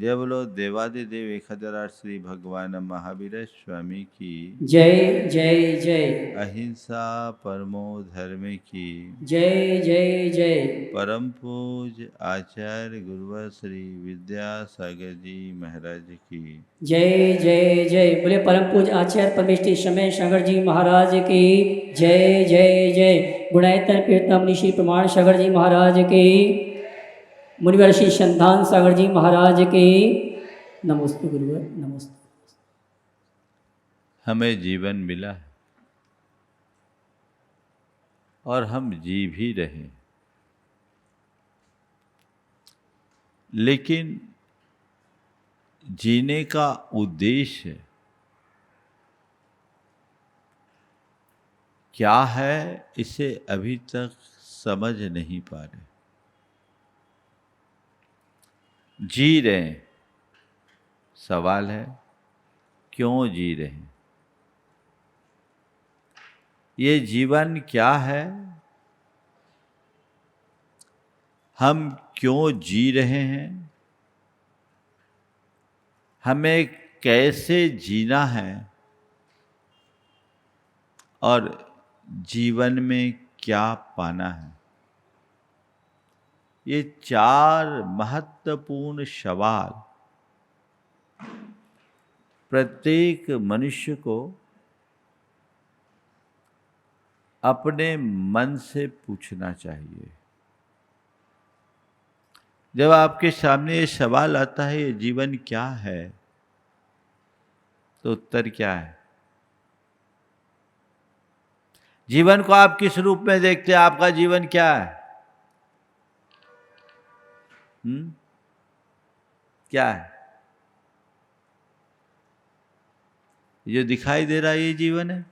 जय बोलो देवादिदेव 1008 श्री भगवान महावीर स्वामी की जय जय जय। अहिंसा परमो धर्म की जय जय जय। परम पूज आचार्य गुरुवर श्री विद्यासागर जी महाराज की जय जय जय। बोले परम पूज आचार्य परमेष्टि समय शंकर जी महाराज की जय जय जय। गुणायतन प्रीतम ऋषि प्रमाण शंकर जी महाराज की, मुनिवर श्री संतान सागर जी महाराज की नमस्ते गुरुवर नमस्ते। हमें जीवन मिला है और हम जी भी रहे, लेकिन जीने का उद्देश्य क्या है इसे अभी तक समझ नहीं पा रहे। जी रहे हैं, सवाल है क्यों जी रहे हैं? ये जीवन क्या है, हम क्यों जी रहे हैं, हमें कैसे जीना है और जीवन में क्या पाना है। ये 4 महत्वपूर्ण सवाल प्रत्येक मनुष्य को अपने मन से पूछना चाहिए। जब आपके सामने ये सवाल आता है ये जीवन क्या है, तो उत्तर क्या है? जीवन को आप किस रूप में देखते हैं? आपका जीवन क्या है? क्या है? जो दिखाई दे रहा है ये जीवन है?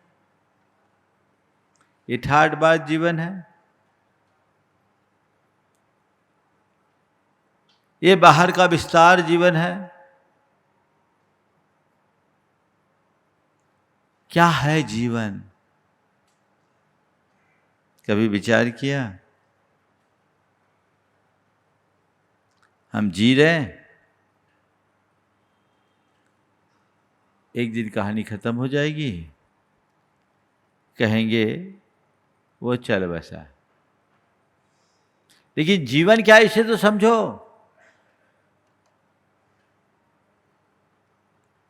ये ठाठबाज जीवन है? ये बाहर का विस्तार जीवन है? क्या है जीवन? कभी विचार किया? हम जी रहे हैं, एक दिन कहानी खत्म हो जाएगी, कहेंगे वो चल बसा। लेकिन जीवन क्या है इसे तो समझो।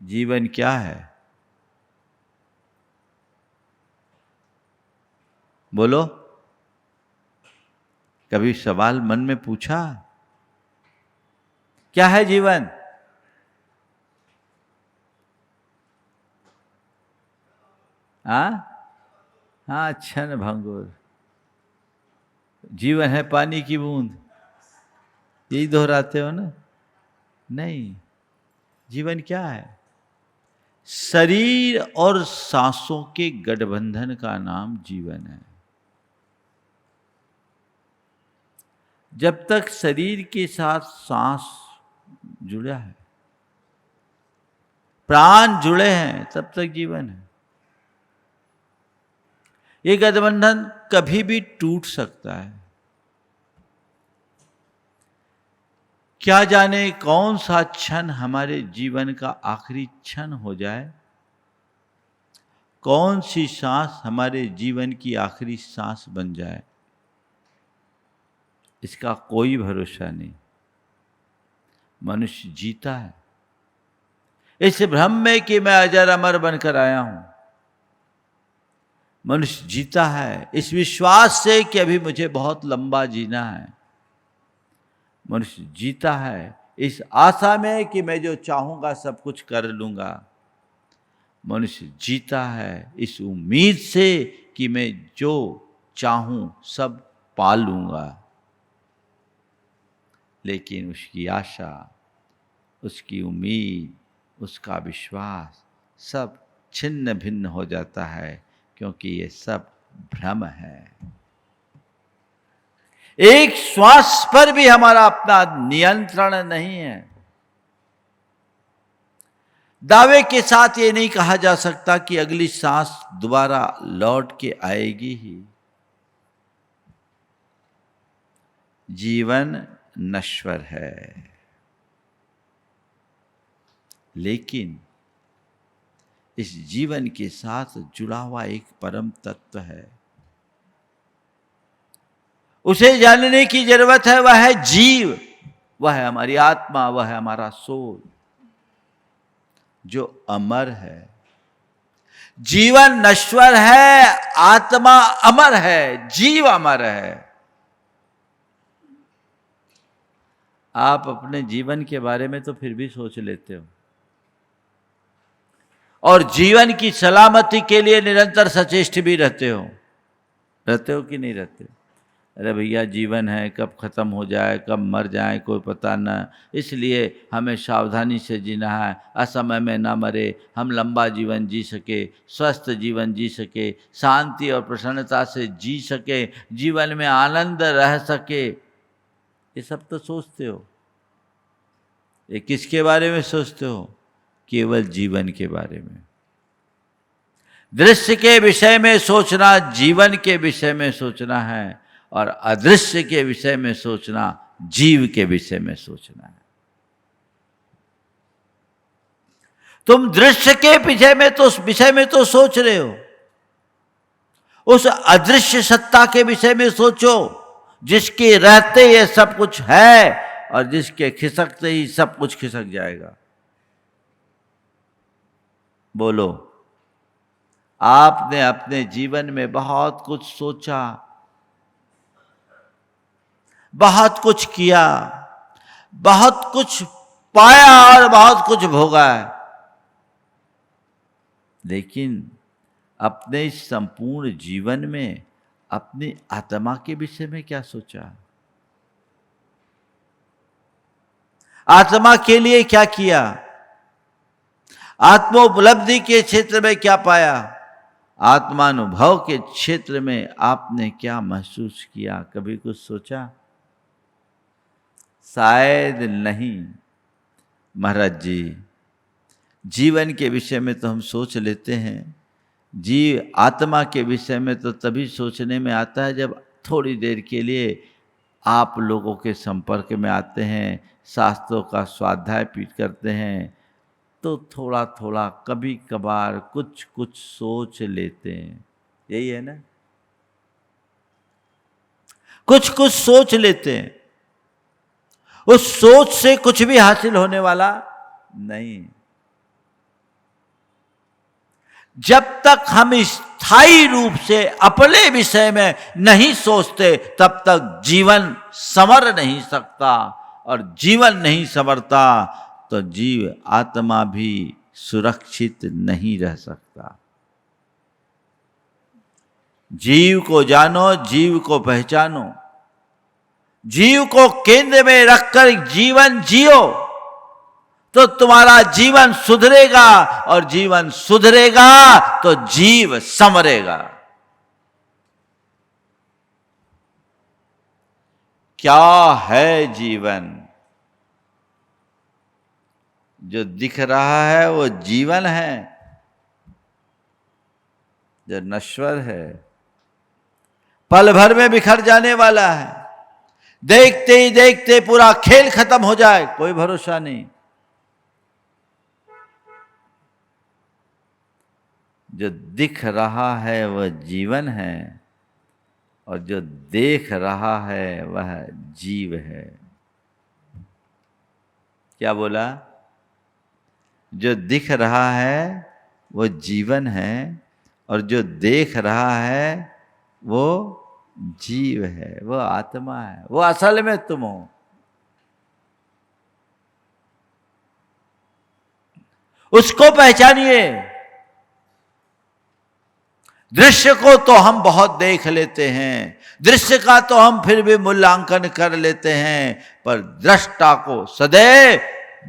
जीवन क्या है? बोलो, कभी सवाल मन में पूछा? क्या है जीवन? हाँ, क्षण भंगुर। जीवन है पानी की बूंद, यही दोहराते हो ना? नहीं, जीवन क्या है? शरीर और सांसों के गठबंधन का नाम जीवन है। जब तक शरीर के साथ सांस जुड़ा है, प्राण जुड़े हैं, तब तक जीवन है। ये गठबंधन कभी भी टूट सकता है। क्या जाने कौन सा क्षण हमारे जीवन का आखिरी क्षण हो जाए, कौन सी सांस हमारे जीवन की आखिरी सांस बन जाए, इसका कोई भरोसा नहीं। मनुष्य जीता है इस भ्रम में कि मैं अजर अमर बनकर आया हूं। मनुष्य जीता है इस विश्वास से कि अभी मुझे बहुत लंबा जीना है। मनुष्य जीता है इस आशा में कि मैं जो चाहूंगा सब कुछ कर लूंगा। मनुष्य जीता है इस उम्मीद से कि मैं जो चाहूं सब पा लूंगा। लेकिन उसकी आशा, उसकी उम्मीद, उसका विश्वास सब छिन्न भिन्न हो जाता है, क्योंकि ये सब भ्रम है। एक श्वास पर भी हमारा अपना नियंत्रण नहीं है। दावे के साथ ये नहीं कहा जा सकता कि अगली सांस दोबारा लौट के आएगी ही। जीवन नश्वर है। लेकिन इस जीवन के साथ जुड़ा हुआ एक परम तत्व है, उसे जानने की जरूरत है। वह है जीव, वह है हमारी आत्मा, वह है हमारा सोल, जो अमर है। जीवन नश्वर है, आत्मा अमर है, जीव अमर है। आप अपने जीवन के बारे में तो फिर भी सोच लेते हो, और जीवन की सलामती के लिए निरंतर सचेष्ट भी रहते हो कि नहीं रहते? अरे भैया, जीवन है, कब खत्म हो जाए, कब मर जाए कोई पता न, इसलिए हमें सावधानी से जीना है, असमय में ना मरे, हम लंबा जीवन जी सके, स्वस्थ जीवन जी सके, शांति और प्रसन्नता से जी सके, जीवन में आनंद रह सके। ये सब तो सोचते हो। ये किसके बारे में सोचते हो? केवल जीवन के बारे में। दृश्य के विषय में सोचना जीवन के विषय में सोचना है, और अदृश्य के विषय में सोचना जीव के विषय में सोचना है। तुम दृश्य के विषय में तो सोच रहे हो, उस अदृश्य सत्ता के विषय में सोचो, जिसके रहते ये सब कुछ है और जिसके खिसकते ही सब कुछ खिसक जाएगा। बोलो, आपने अपने जीवन में बहुत कुछ सोचा, बहुत कुछ किया, बहुत कुछ पाया और बहुत कुछ भोगा है, लेकिन अपने इस संपूर्ण जीवन में अपनी आत्मा के विषय में क्या सोचा? आत्मा के लिए क्या किया? आत्मोपलब्धि के क्षेत्र में क्या पाया? आत्मानुभव के क्षेत्र में आपने क्या महसूस किया? कभी कुछ सोचा? शायद नहीं। महाराज जी, जीवन के विषय में तो हम सोच लेते हैं, जीव आत्मा के विषय में तो तभी सोचने में आता है जब थोड़ी देर के लिए आप लोगों के संपर्क में आते हैं, शास्त्रों का स्वाध्याय पीठ करते हैं, तो थोड़ा थोड़ा कभी कभार कुछ कुछ सोच लेते हैं। यही है ना? कुछ कुछ सोच लेते हैं। उस सोच से कुछ भी हासिल होने वाला नहीं। जब तक हम स्थायी रूप से अपने विषय में नहीं सोचते, तब तक जीवन संवर नहीं सकता, और जीवन नहीं संवरता तो जीव आत्मा भी सुरक्षित नहीं रह सकता। जीव को जानो, जीव को पहचानो, जीव को केंद्र में रखकर जीवन जियो, तो तुम्हारा जीवन सुधरेगा, और जीवन सुधरेगा तो जीव संवरेगा। क्या है जीवन? जो दिख रहा है वो जीवन है, जो नश्वर है, पल भर में बिखर जाने वाला है, देखते ही देखते पूरा खेल खत्म हो जाए, कोई भरोसा नहीं। जो दिख रहा है वह जीवन है, और जो देख रहा है वह जीव है। क्या बोला? जो दिख रहा है वो जीवन है, और जो देख रहा है वो जीव है, वो आत्मा है, वो असल में तुम हो। उसको पहचानिए। दृश्य को तो हम बहुत देख लेते हैं, दृश्य का तो हम फिर भी मूल्यांकन कर लेते हैं, पर दृष्टा को सदैव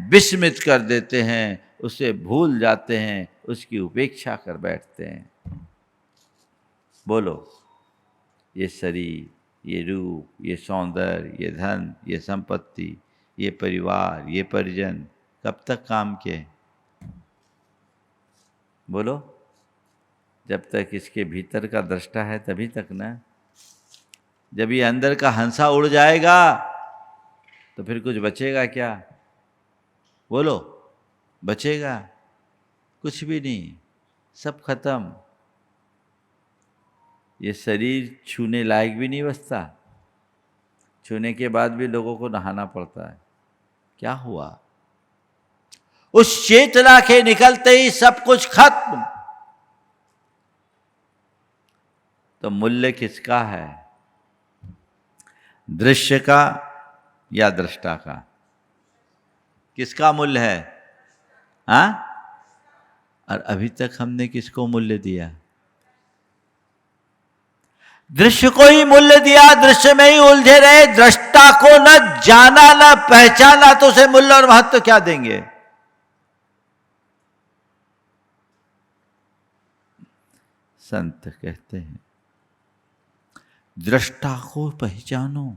विस्मित कर देते हैं, उसे भूल जाते हैं, उसकी उपेक्षा कर बैठते हैं। बोलो, ये शरीर, ये रूप, ये सौंदर्य, ये धन, ये संपत्ति, ये परिवार, ये परिजन कब तक काम के? बोलो, जब तक इसके भीतर का दृष्टा है तभी तक ना। जब ये अंदर का हंसा उड़ जाएगा तो फिर कुछ बचेगा क्या? बोलो, बचेगा कुछ भी नहीं, सब खत्म। ये शरीर छूने लायक भी नहीं बचता, छूने के बाद भी लोगों को नहाना पड़ता है। क्या हुआ? उस चेतना के निकलते ही सब कुछ खत्म। तो मूल्य किसका है? दृश्य का या दृष्टा का? किसका मूल्य है? हाँ? और अभी तक हमने किसको मूल्य दिया? दृश्य को ही मूल्य दिया, दृश्य में ही उलझे रहे, दृष्टा को न जाना न पहचाना तो उसे मूल्य और महत्व क्या देंगे? संत कहते हैं दृष्टा को पहचानो,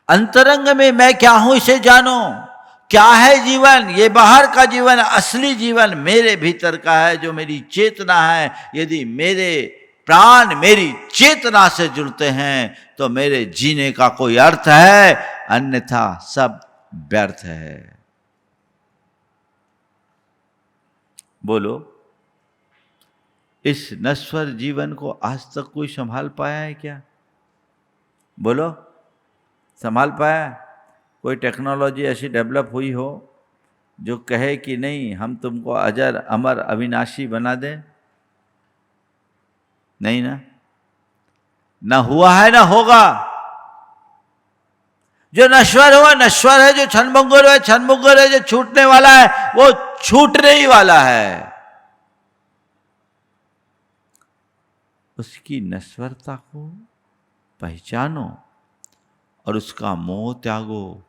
अंतरंग में मैं क्या हूं इसे जानो। क्या है जीवन? ये बाहर का जीवन, असली जीवन मेरे भीतर का है, जो मेरी चेतना है। यदि मेरे प्राण मेरी चेतना से जुड़ते हैं तो मेरे जीने का कोई अर्थ है, अन्यथा सब व्यर्थ है। बोलो, इस नश्वर जीवन को आज तक कोई संभाल पाया है क्या? बोलो, संभाल पाया? कोई टेक्नोलॉजी ऐसी डेवलप हुई हो जो कहे कि नहीं हम तुमको अजर अमर अविनाशी बना दें? नहीं ना, ना हुआ है ना होगा। जो नश्वर हुआ नश्वर है, जो क्षणभंगुर है क्षणभंगुर है, जो छूटने वाला है वो छूटने ही वाला है। उसकी नश्वरता को पहचानो और उसका मोह त्यागो,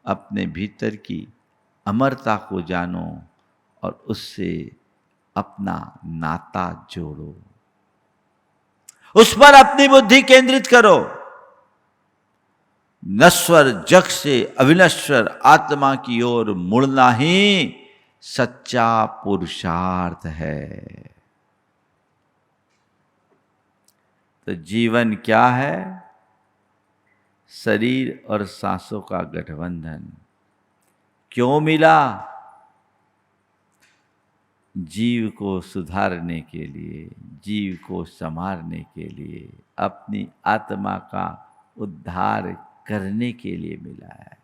अपने भीतर की अमरता को जानो और उससे अपना नाता जोड़ो, उस पर अपनी बुद्धि केंद्रित करो। नश्वर जग से अविनश्वर आत्मा की ओर मुड़ना ही सच्चा पुरुषार्थ है। तो जीवन क्या है? शरीर और सांसों का गठबंधन। क्यों मिला? जीव को सुधारने के लिए, जीव को संवारने के लिए, अपनी आत्मा का उद्धार करने के लिए मिला है।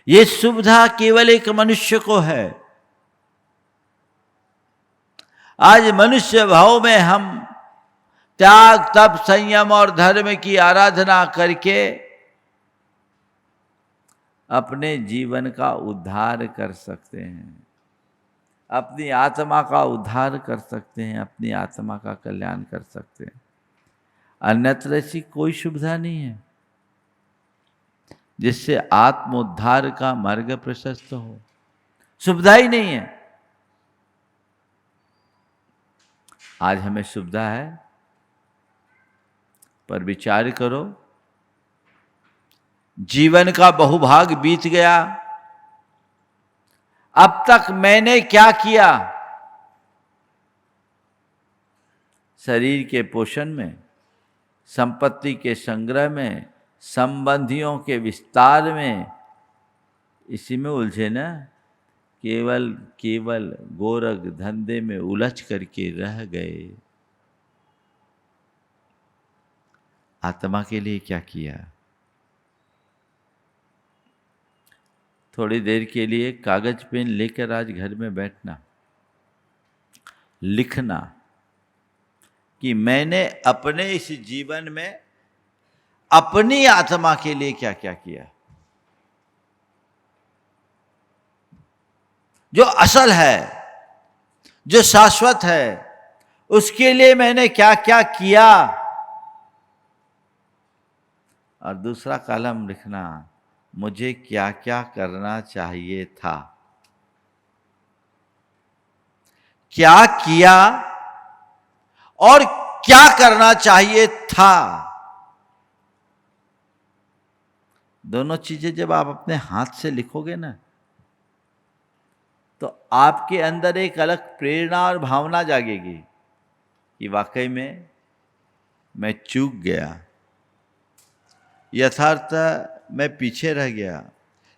ये सुविधा केवल एक मनुष्य को है। आज मनुष्य भाव में हम त्याग तप संयम और धर्म की आराधना करके अपने जीवन का उद्धार कर सकते हैं, अपनी आत्मा का उद्धार कर सकते हैं, अपनी आत्मा का कल्याण कर सकते हैं। अन्यत्र ऐसी कोई सुविधा नहीं है जिससे आत्मोद्धार का मार्ग प्रशस्त हो। सुविधा ही नहीं है। आज हमें सुविधा है, पर विचार करो, जीवन का बहुभाग बीत गया, अब तक मैंने क्या किया? शरीर के पोषण में, संपत्ति के संग्रह में, संबंधियों के विस्तार में, इसी में उलझे ना। केवल गोरख धंधे में उलझ करके रह गए। आत्मा के लिए क्या किया? थोड़ी देर के लिए कागज पेन लेकर आज घर में बैठना, लिखना कि मैंने अपने इस जीवन में अपनी आत्मा के लिए क्या क्या किया। जो असल है, जो शाश्वत है, उसके लिए मैंने क्या क्या किया। और दूसरा कॉलम लिखना, मुझे क्या क्या करना चाहिए था, क्या किया और क्या करना चाहिए था। दोनों चीजें जब आप अपने हाथ से लिखोगे ना, तो आपके अंदर एक अलग प्रेरणा और भावना जागेगी कि वाकई में मैं चूक गया, यथार्थ मैं पीछे रह गया,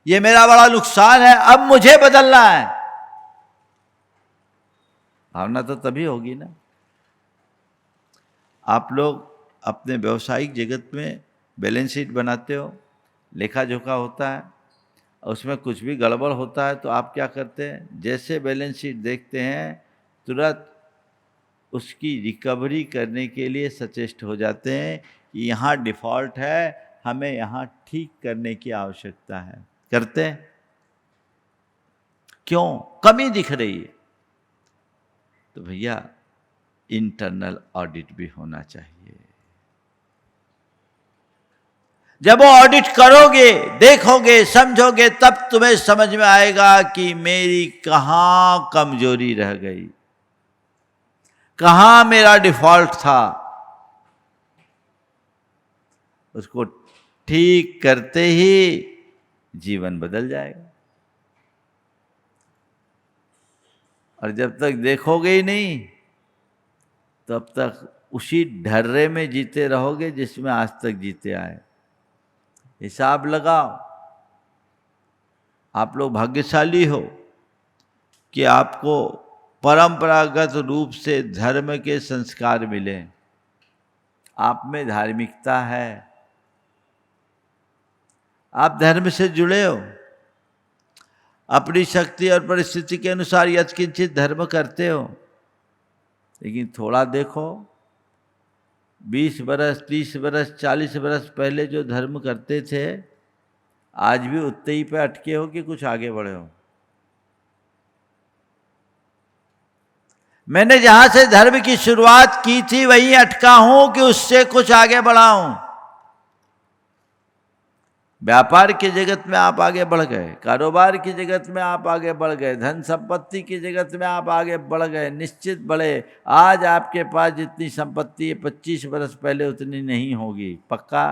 ये मेरा बड़ा नुकसान है, अब मुझे बदलना है। भावना तो तभी होगी ना। आप लोग अपने व्यवसायिक जगत में बैलेंस शीट बनाते हो, लेखा जोखा होता है, उसमें कुछ भी गड़बड़ होता है तो आप क्या करते हैं, जैसे बैलेंस शीट देखते हैं तुरंत उसकी रिकवरी करने के लिए सचेष्ट हो जाते हैं कि यहाँ डिफ़ॉल्ट है, हमें यहाँ ठीक करने की आवश्यकता है। करते हैं? क्यों? कमी दिख रही है। तो भैया इंटरनल ऑडिट भी होना चाहिए। जब वो ऑडिट करोगे, देखोगे, समझोगे, तब तुम्हें समझ में आएगा कि मेरी कहाँ कमजोरी रह गई, कहाँ मेरा डिफॉल्ट था। उसको ठीक करते ही जीवन बदल जाएगा। और जब तक देखोगे ही नहीं, तब तक उसी ढर्रे में जीते रहोगे जिसमें आज तक जीते आए। हिसाब लगाओ। आप लोग भाग्यशाली हो कि आपको परंपरागत रूप से धर्म के संस्कार मिले। आप में धार्मिकता है, आप धर्म से जुड़े हो, अपनी शक्ति और परिस्थिति के अनुसार यत्किंचित धर्म करते हो। लेकिन थोड़ा देखो, 20 बरस, 30 बरस, 40 बरस पहले जो धर्म करते थे, आज भी उतने ही पे अटके हो कि कुछ आगे बढ़े हो? मैंने जहां से धर्म की शुरुआत की थी वहीं अटका हूं कि उससे कुछ आगे बढ़ा हूं। व्यापार की जगत में आप आगे बढ़ गए, कारोबार की जगत में आप आगे बढ़ गए, धन संपत्ति की जगत में आप आगे बढ़ गए, निश्चित बढ़े। आज आपके पास जितनी संपत्ति है 25 बरस पहले उतनी नहीं होगी, पक्का।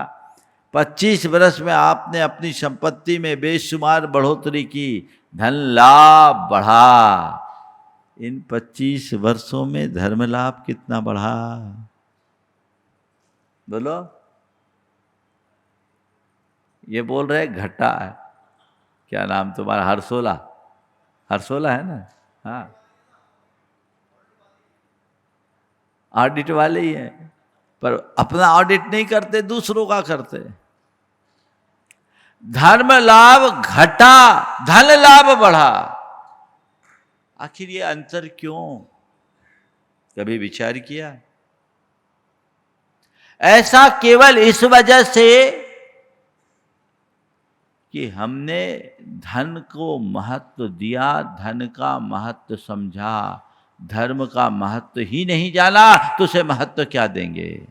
25 बरस में आपने अपनी संपत्ति में बेशुमार बढ़ोतरी की, धन लाभ बढ़ा। इन 25 वर्षों में धर्म लाभ कितना बढ़ा? बोलो। ये बोल रहे घटा है। क्या नाम तुम्हारा? हरसोला? हरसोला है ना? हाँ, ऑडिट वाले ही हैं, पर अपना ऑडिट नहीं करते, दूसरों का करते। धर्म लाभ घटा, धन लाभ बढ़ा। आखिर ये अंतर क्यों? कभी विचार किया? ऐसा केवल इस वजह से कि हमने धन को महत्व दिया, धन का महत्व समझा, धर्म का महत्व ही नहीं जाना तो उसे महत्व क्या देंगे?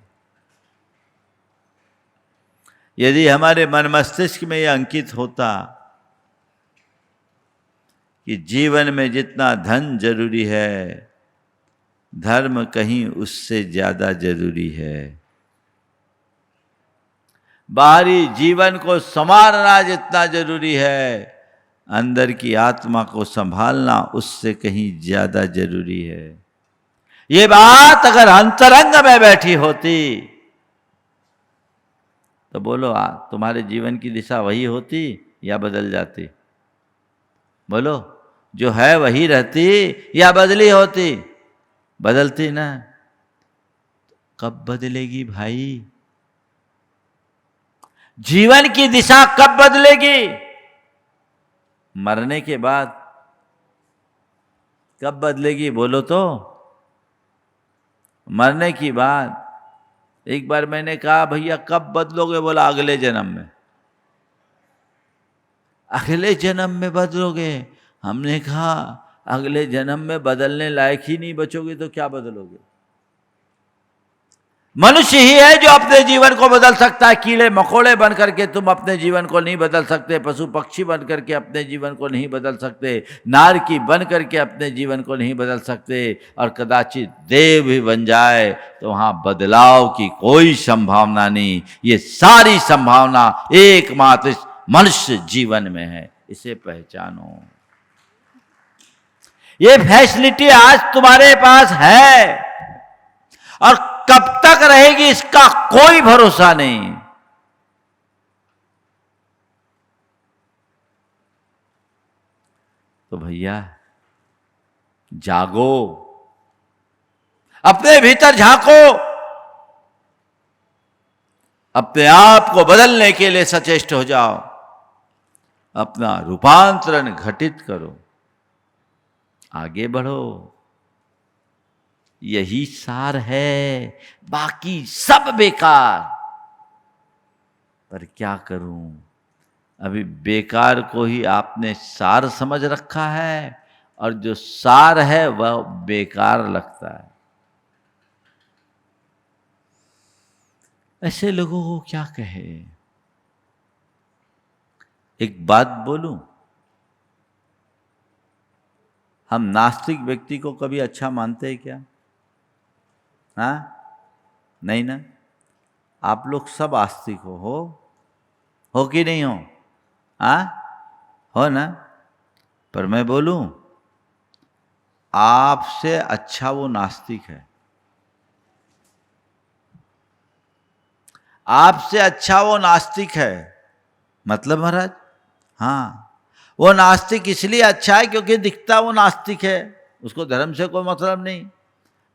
यदि हमारे मन मस्तिष्क में यह अंकित होता कि जीवन में जितना धन जरूरी है, धर्म कहीं उससे ज्यादा जरूरी है। बाहरी जीवन को संवारना जितना जरूरी है, अंदर की आत्मा को संभालना उससे कहीं ज्यादा जरूरी है। ये बात अगर अंतरंग में बैठी होती तो बोलो, तुम्हारे जीवन की दिशा वही होती या बदल जाती? बोलो, जो है वही रहती या बदली होती? बदलती ना। कब बदलेगी भाई? जीवन की दिशा कब बदलेगी? मरने के बाद। कब बदलेगी बोलो तो? मरने की बाद। एक बार मैंने कहा, भैया कब बदलोगे? बोला, अगले जन्म में। अगले जन्म में बदलोगे? हमने कहा, अगले जन्म में बदलने लायक ही नहीं बचोगे तो क्या बदलोगे? मनुष्य ही है जो अपने जीवन को बदल सकता है। कीड़े मकोड़े बन करके तुम अपने जीवन को नहीं बदल सकते, पशु पक्षी बन करके अपने जीवन को नहीं बदल सकते, नारकी बन करके अपने जीवन को नहीं बदल सकते, और कदाचित देव भी बन जाए तो वहां बदलाव की कोई संभावना नहीं। ये सारी संभावना एकमात्र मनुष्य जीवन में है, इसे पहचानो। ये फैसिलिटी आज तुम्हारे पास है, और कब तक रहेगी इसका कोई भरोसा नहीं। तो भैया जागो, अपने भीतर झांको, अपने आप को बदलने के लिए सचेष्ट हो जाओ, अपना रूपांतरण घटित करो, आगे बढ़ो। यही सार है, बाकी सब बेकार। पर क्या करूं, अभी बेकार को ही आपने सार समझ रखा है, और जो सार है वह बेकार लगता है। ऐसे लोगों को क्या कहे? एक बात बोलूं, हम नास्तिक व्यक्ति को कभी अच्छा मानते हैं क्या? हाँ, नहीं ना। आप लोग सब आस्तिक हो कि नहीं हो? हाँ, हो ना। पर मैं बोलूं, आपसे अच्छा वो नास्तिक है, आपसे अच्छा वो नास्तिक है। मतलब महाराज, हाँ, वो नास्तिक इसलिए अच्छा है क्योंकि दिखता वो नास्तिक है, उसको धर्म से कोई मतलब नहीं।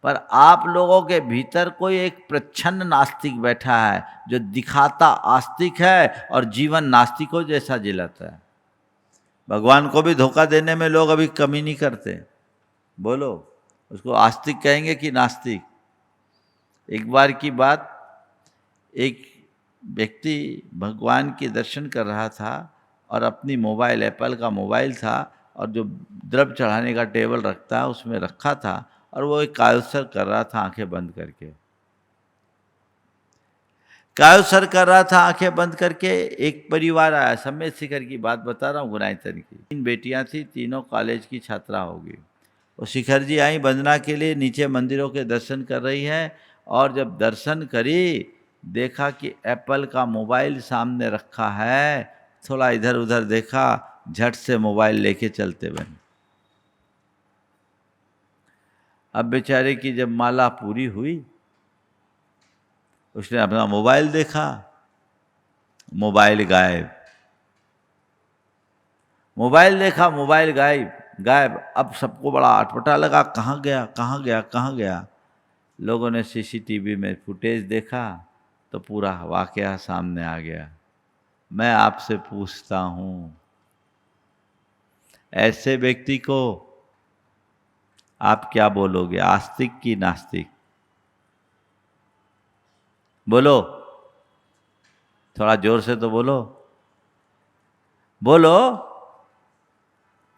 पर आप लोगों के भीतर कोई एक प्रच्छन्न नास्तिक बैठा है, जो दिखाता आस्तिक है और जीवन नास्तिकों जैसा जिलाता है। भगवान को भी धोखा देने में लोग अभी कमी नहीं करते। बोलो, उसको आस्तिक कहेंगे कि नास्तिक? एक बार की बात, एक व्यक्ति भगवान के दर्शन कर रहा था और अपनी मोबाइल, एप्पल का मोबाइल था, और जो द्रव्य चढ़ाने का टेबल रखता है उसमें रखा था, और वो एक कायोत्सर्ग कर रहा था आंखें बंद करके। कायोत्सर्ग कर रहा था आंखें बंद करके। एक परिवार आया, समय शिखर की बात बता रहा हूँ, गुनाईतन की। 3 बेटियां थी, तीनों कॉलेज की छात्रा होगी। वो शिखर जी आई वंदना के लिए, नीचे मंदिरों के दर्शन कर रही है, और जब दर्शन करी देखा कि एप्पल का मोबाइल सामने रखा है। थोड़ा इधर उधर देखा, झट से मोबाइल लेके चलते बने। अब बेचारे की जब माला पूरी हुई, उसने अपना मोबाइल देखा, मोबाइल गायब। मोबाइल देखा, मोबाइल गायब। अब सबको बड़ा अटपटा लगा, कहाँ गया कहाँ गया कहाँ गया। लोगों ने सीसीटीवी में फुटेज देखा तो पूरा वाकया सामने आ गया। मैं आपसे पूछता हूँ, ऐसे व्यक्ति को आप क्या बोलोगे, आस्तिक की नास्तिक? बोलो, थोड़ा जोर से तो बोलो, बोलो।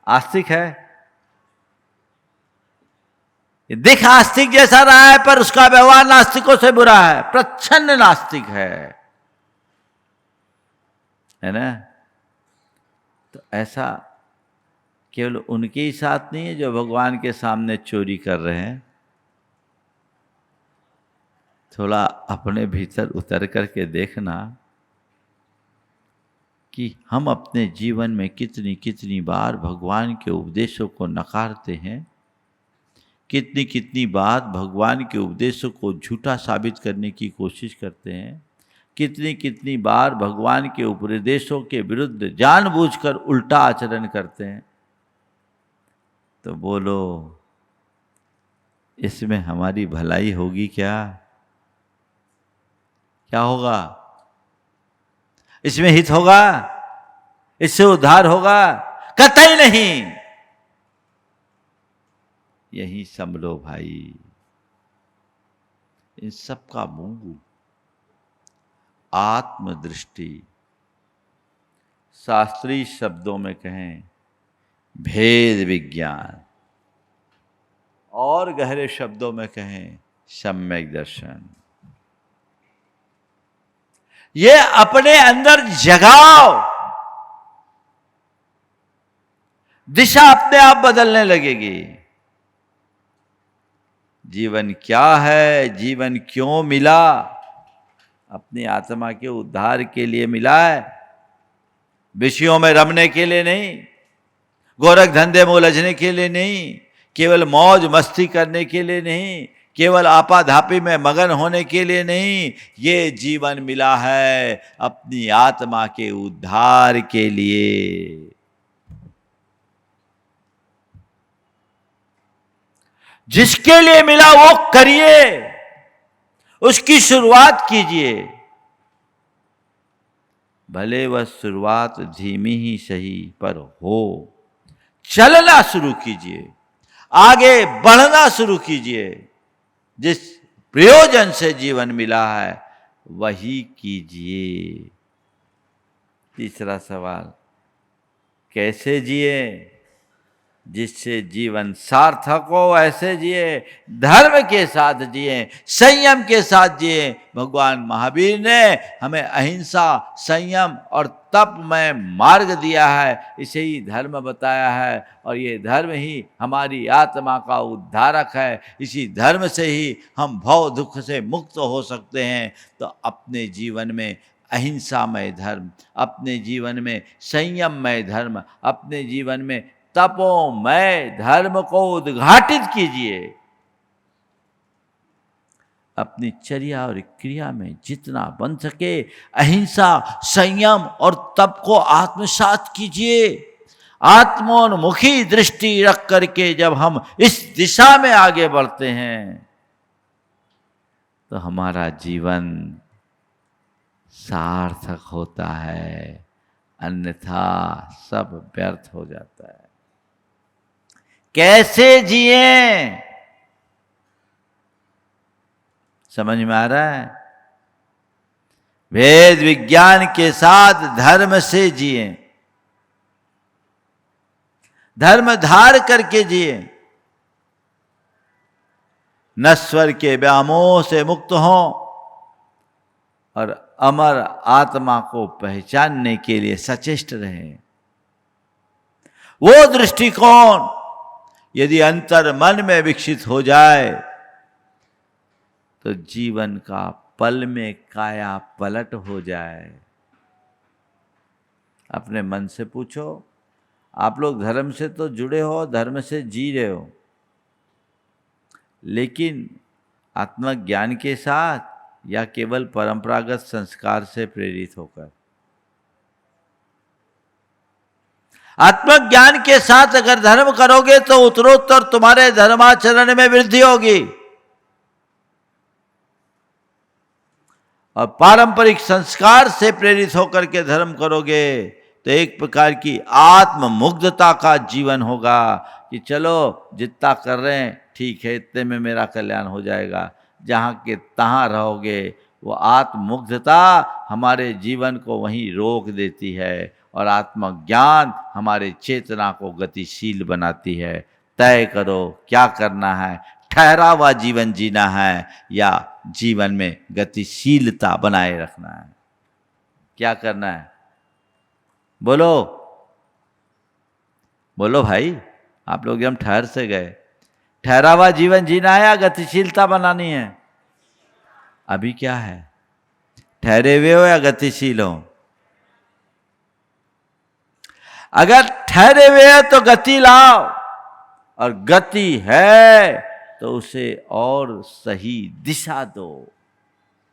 आस्तिक है, दिख आस्तिक जैसा रहा है, पर उसका व्यवहार नास्तिकों से बुरा है, प्रच्छन्न नास्तिक है ना। तो ऐसा केवल उनके ही साथ नहीं है जो भगवान के सामने चोरी कर रहे हैं। थोड़ा अपने भीतर उतर करके देखना कि हम अपने जीवन में कितनी कितनी बार भगवान के उपदेशों को नकारते हैं, कितनी कितनी बार भगवान के उपदेशों को झूठा साबित करने की कोशिश करते हैं, कितनी कितनी बार भगवान के उपदेशों के विरुद्ध जानबूझकर उल्टा आचरण करते हैं। तो बोलो, इसमें हमारी भलाई होगी क्या? क्या होगा? इसमें हित होगा? इससे उद्धार होगा? कतई नहीं। यही समझो भाई, इन सब का मूल आत्मदृष्टि, शास्त्रीय शब्दों में कहें भेद विज्ञान, और गहरे शब्दों में कहें सम्यक दर्शन। ये अपने अंदर जगाओ, दिशा अपने आप बदलने लगेगी। जीवन क्या है, जीवन क्यों मिला? अपनी आत्मा के उद्धार के लिए मिला है, विषयों में रमने के लिए नहीं, गोरख धंधे में उलझने के लिए नहीं, केवल मौज मस्ती करने के लिए नहीं, केवल आपाधापी में मगन होने के लिए नहीं। ये जीवन मिला है अपनी आत्मा के उद्धार के लिए। जिसके लिए मिला वो करिए, उसकी शुरुआत कीजिए, भले वह शुरुआत धीमी ही सही पर हो। चलना शुरू कीजिए, आगे बढ़ना शुरू कीजिए। जिस प्रयोजन से जीवन मिला है वही कीजिए। तीसरा सवाल, कैसे जिए? जिससे जीवन सार्थक हो ऐसे जिए, धर्म के साथ जिए, संयम के साथ जिए। भगवान महावीर ने हमें अहिंसा, संयम और तप में मार्ग दिया है, इसे ही धर्म बताया है, और ये धर्म ही हमारी आत्मा का उद्धारक है। इसी धर्म से ही हम भव दुख से मुक्त हो सकते हैं। तो अपने जीवन में अहिंसामय धर्म, अपने जीवन में संयममय धर्म, अपने जीवन में तपोमय धर्म को उद्घाटित कीजिए। अपनी चर्या और क्रिया में जितना बन सके अहिंसा, संयम और तप को आत्मसात कीजिए। आत्मोन्मुखी दृष्टि रख करके जब हम इस दिशा में आगे बढ़ते हैं तो हमारा जीवन सार्थक होता है, अन्यथा सब व्यर्थ हो जाता है। कैसे जिए? समझ में आ रहा है? वेद विज्ञान के साथ धर्म से जिए, धर्म धार करके जिए, नश्वर के व्यामोह से मुक्त हो और अमर आत्मा को पहचानने के लिए सचेष्ट रहे। वो दृष्टिकोण यदि अंतर मन में विकसित हो जाए तो जीवन का पल में काया पलट हो जाए। अपने मन से पूछो, आप लोग धर्म से तो जुड़े हो, धर्म से जी रहे हो, लेकिन आत्मज्ञान के साथ या केवल परंपरागत संस्कार से प्रेरित होकर? आत्मज्ञान के साथ अगर धर्म करोगे तो उत्तरोत्तर तुम्हारे धर्माचरण में वृद्धि होगी, और पारंपरिक संस्कार से प्रेरित होकर के धर्म करोगे तो एक प्रकार की आत्ममुग्धता का जीवन होगा कि चलो जितना कर रहे हैं ठीक है, इतने में मेरा कल्याण हो जाएगा। जहाँ के तहाँ रहोगे, वो आत्ममुग्धता हमारे जीवन को वहीं रोक देती है, और आत्मज्ञान हमारे चेतना को गतिशील बनाती है। तय करो क्या करना है, ठहरा हुआ जीवन जीना है या जीवन में गतिशीलता बनाए रखना है? क्या करना है? बोलो बोलो भाई, आप लोग एकदम ठहर से गए। ठहरा हुआ जीवन जीना है या गतिशीलता बनानी है? अभी क्या है, ठहरे हुए हो या गतिशील हो? अगर ठहरे हुए हैं तो गति लाओ, और गति है तो उसे और सही दिशा दो,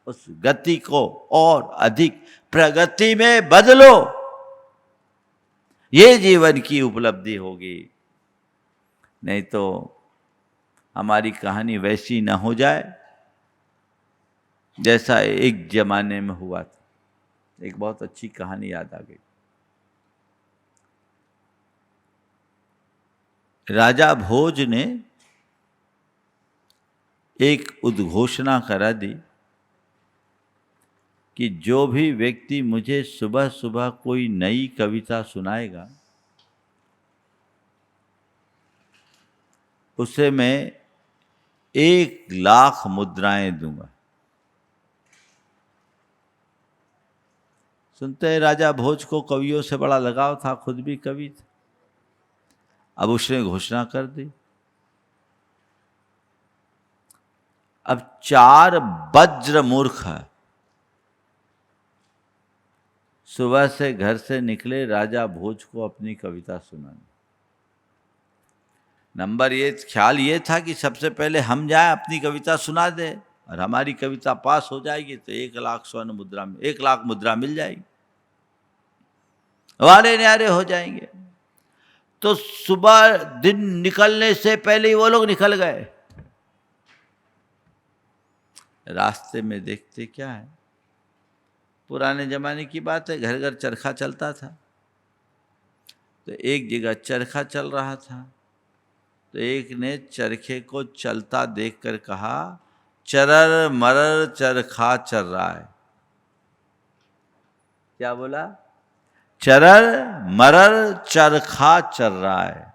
उस गति को और अधिक प्रगति में बदलो। ये जीवन की उपलब्धि होगी। नहीं तो हमारी कहानी वैसी न हो जाए जैसा एक जमाने में हुआ था। एक बहुत अच्छी कहानी याद आ गई। राजा भोज ने एक उद्घोषणा करा दी कि जो भी व्यक्ति मुझे सुबह सुबह कोई नई कविता सुनाएगा उसे मैं 1,00,000 मुद्राएं दूंगा। सुनते हैं राजा भोज को कवियों से बड़ा लगाव था, खुद भी कवि था। अब उसने घोषणा कर दी, अब 4 वज्र मूर्ख सुबह से घर से निकले राजा भोज को अपनी कविता सुनाने। नंबर ये ख्याल ये था कि सबसे पहले हम जाएं, अपनी कविता सुना दे, और हमारी कविता पास हो जाएगी तो 1,00,000 स्वर्ण मुद्रा में 1,00,000 मुद्रा मिल जाएगी, वाले न्यारे हो जाएंगे। तो सुबह दिन निकलने से पहले ही वो लोग निकल गए। रास्ते में देखते क्या है, पुराने जमाने की बात है, घर घर चरखा चलता था। तो एक जगह चरखा चल रहा था, तो एक ने चरखे को चलता देखकर कहा, चरर मरर चरखा चल रहा है। क्या बोला? चरर मरर चरखा चल रहा है।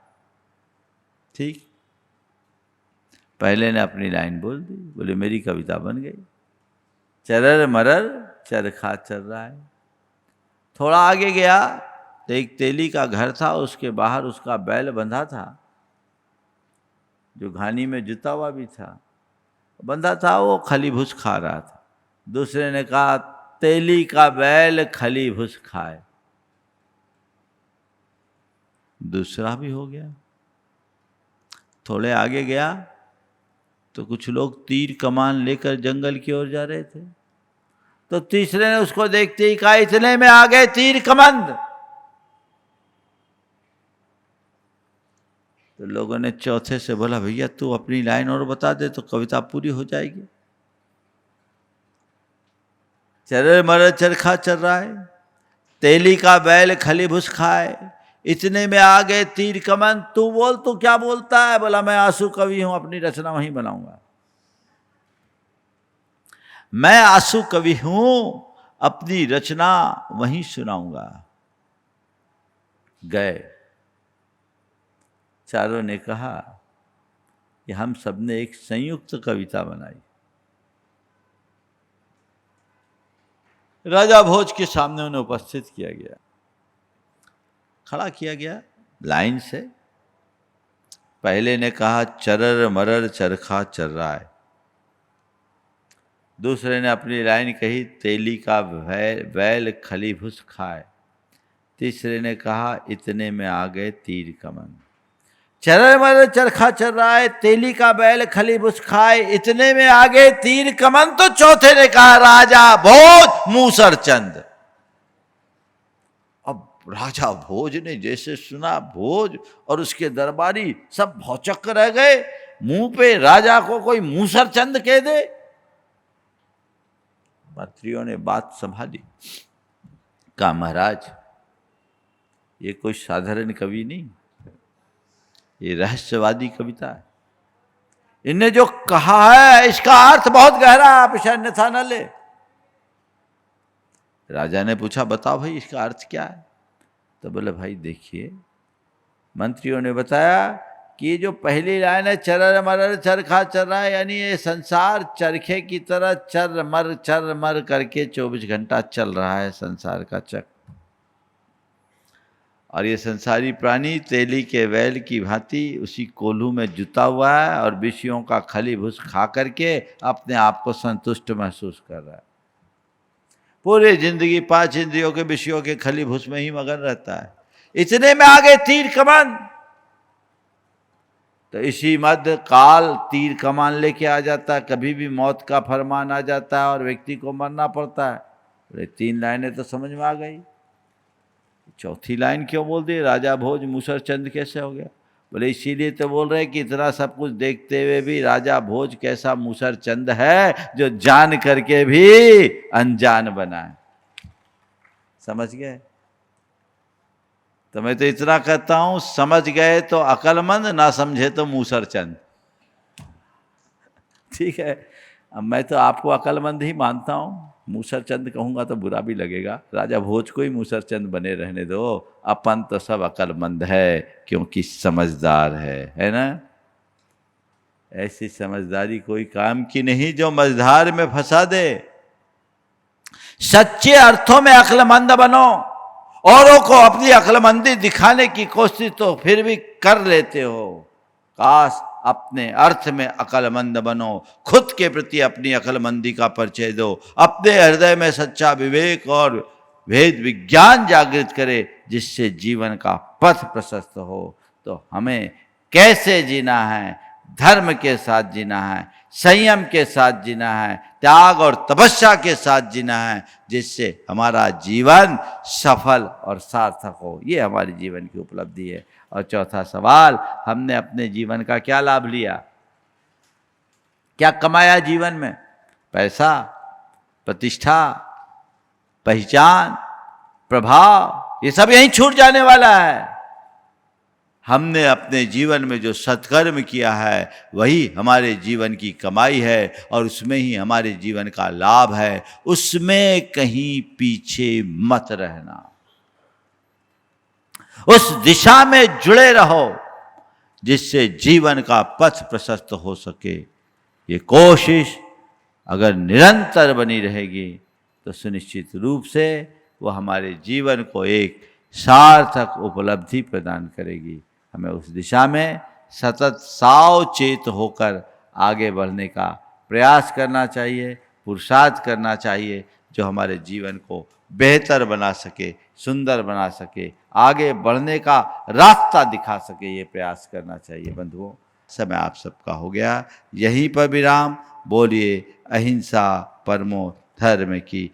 ठीक, पहले ने अपनी लाइन बोल दी, बोले मेरी कविता बन गई, चरर मरर चरखा चल रहा है। थोड़ा आगे गया तो एक तेली का घर था, उसके बाहर उसका बैल बंधा था, जो घानी में जुता हुआ भी था, बंधा था, वो खली भूस खा रहा था। दूसरे ने कहा, तेली का बैल खली भूस खाए। दूसरा भी हो गया। थोड़े आगे गया तो कुछ लोग तीर कमान लेकर जंगल की ओर जा रहे थे, तो तीसरे ने उसको देखते ही कहा, इतने में आ गए तीर कमंद। तो लोगों ने चौथे से बोला, भैया तू अपनी लाइन और बता दे तो कविता पूरी हो जाएगी। चरर मरर चरखा चल रहा है, तेली का बैल खली भूस खाए, इतने में आ गए तीर कमन। तू बोल, तू क्या बोलता है? बोला, मैं आंसू कवि हूं, अपनी रचना वहीं बनाऊंगा। मैं आंसू कवि हूं, अपनी रचना वहीं सुनाऊंगा। गए, चारों ने कहा कि हम सबने एक संयुक्त कविता बनाई। राजा भोज के सामने उन्हें उपस्थित किया गया, खड़ा किया गया लाइन से। पहले ने कहा, चरर मरर चरखा चल रहा है। दूसरे ने अपनी लाइन कही, तेली का बैल खली भूस खाए। तीसरे ने कहा, इतने में आ गए तीर कमन। चरर मरर चरखा चल रहा है, तेली का बैल खली भूस खाए, इतने में आ गए तीर कमन। तो चौथे ने कहा, राजा भोज मूसर चंद। राजा भोज ने जैसे सुना, भोज और उसके दरबारी सब भौचक्क रह गए। मुंह पे राजा को कोई मूसर चंद कह दे। मंत्रियों ने बात संभाली, कहा, महाराज ये कोई साधारण कवि नहीं, ये रहस्यवादी कविता है। इनने जो कहा है इसका अर्थ बहुत गहरा है, आप इसे अन्यथा न ले। राजा ने पूछा, बताओ भाई इसका अर्थ क्या है? तो बोले, भाई देखिए, मंत्रियों ने बताया कि ये जो पहली लाइन है, चरर मरर चरखा चल रहा है, यानी ये संसार चरखे की तरह चर मर करके 24 घंटा चल रहा है, संसार का चक्र। और ये संसारी प्राणी तेली के बैल की भांति उसी कोल्हू में जुता हुआ है और विषयों का खली भूस खा करके अपने आप को संतुष्ट महसूस कर रहा है। पूरी जिंदगी 5 इंद्रियों के विषयों के खली भूस में ही मगन रहता है। इतने में आ गए तीर कमान। तो इसी मध्य काल तीर कमान लेके आ जाता है, कभी भी मौत का फरमान आ जाता है और व्यक्ति को मरना पड़ता है। बोले 3 लाइनें तो समझ में आ गई, चौथी लाइन क्यों बोल दी? राजा भोज मूसर चंद कैसे हो गया? बोले इसीलिए तो बोल रहे कि इतना सब कुछ देखते हुए भी राजा भोज कैसा मूसर चंद है, जो जान करके भी अनजान बना है। समझ गए? तो मैं तो इतना कहता हूं, समझ गए तो अकलमंद, ना समझे तो मूसर चंद। ठीक है, अब मैं तो आपको अकलमंद ही मानता हूं, मूसर चंद कहूंगा तो बुरा भी लगेगा। राजा भोज को ही मूसर चंद बने रहने दो, अपन तो सब अकलमंद है क्योंकि समझदार है ना? ऐसी समझदारी कोई काम की नहीं जो मझधार में फंसा दे। सच्चे अर्थों में अक्लमंद बनो, औरों को अपनी अक्लमंदी दिखाने की कोशिश तो फिर भी कर लेते हो। काश अपने अर्थ में अक्लमंद बनो, खुद के प्रति अपनी अक्लमंदी का परिचय दो, अपने हृदय में सच्चा विवेक और वेद विज्ञान जागृत करे, जिससे जीवन का पथ प्रशस्त हो। तो हमें कैसे जीना है? धर्म के साथ जीना है, संयम के साथ जीना है, त्याग और तपस्या के साथ जीना है, जिससे हमारा जीवन सफल और सार्थक हो। ये हमारे जीवन की उपलब्धि है। और चौथा सवाल, हमने अपने जीवन का क्या लाभ लिया, क्या कमाया जीवन में? पैसा, प्रतिष्ठा, पहचान, प्रभाव, ये सब यहीं छूट जाने वाला है। हमने अपने जीवन में जो सत्कर्म किया है वही हमारे जीवन की कमाई है और उसमें ही हमारे जीवन का लाभ है। उसमें कहीं पीछे मत रहना, उस दिशा में जुड़े रहो जिससे जीवन का पथ प्रशस्त हो सके। ये कोशिश अगर निरंतर बनी रहेगी तो सुनिश्चित रूप से वो हमारे जीवन को एक सार्थक उपलब्धि प्रदान करेगी। हमें उस दिशा में सतत सावचेत होकर आगे बढ़ने का प्रयास करना चाहिए, पुरुषार्थ करना चाहिए, जो हमारे जीवन को बेहतर बना सके, सुंदर बना सके, आगे बढ़ने का रास्ता दिखा सके। ये प्रयास करना चाहिए। बंधुओं, समय आप सबका हो गया, यहीं पर विराम। बोलिए अहिंसा परमो धर्म की।